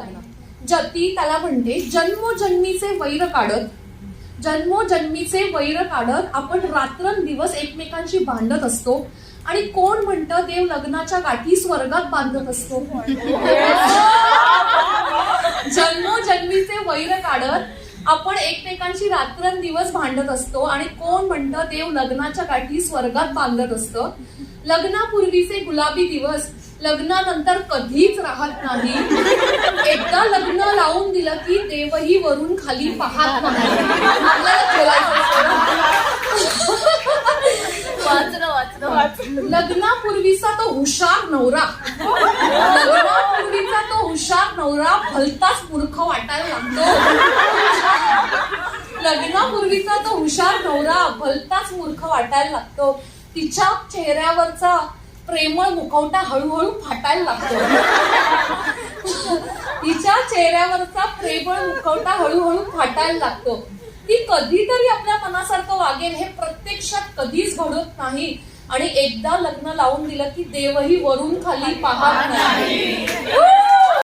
लग्न. ती त्याला म्हणते जन्मोजन्मीचे वैर काढत, जन्मोजन्मीचे वैर काढत आपण रात्रंदिवस एकमेकांशी भांडत असतो. आणि कोण म्हणतं देव लग्नाच्या गाठी स्वर्गात बांधत असतो. जन्मोजन्मीचे वैर काढत आपण एकमेकांशी रात्रंदिवस भांडत असतो आणि कोण म्हणतं देव लग्नाच्या गाठी स्वर्गात बांधत असतं. लग्नापूर्वीचे गुलाबी दिवस लग्नानंतर कधीच राहत नाही. एकदा लग्न लावून दिलं की देवही वरून खाली पाहत नाही. लग्नापूर्वीचा तो हुशार नवरा, लग्नापूर्वीचा तो हुशार नवरा भलताच मूर्ख वाटायला लागतो. लग्नापूर्वीचा तो हुशार नवरा भलताच मूर्ख वाटायला लागतो. तिच्या चेहऱ्यावरचा प्रेमळ मुखवटा हळूहळू फाटायला लागतो. तिच्या चेहऱ्यावरचा प्रेमळ मुखवटा हळूहळू फाटायला लागतो. ती कधीतरी आपल्या मनासारखं वागेल हे प्रत्यक्षात कधीच घडत नाही. आणि एकदा लग्न लावून दिलं की देवही वरून खाली पाहत नाही.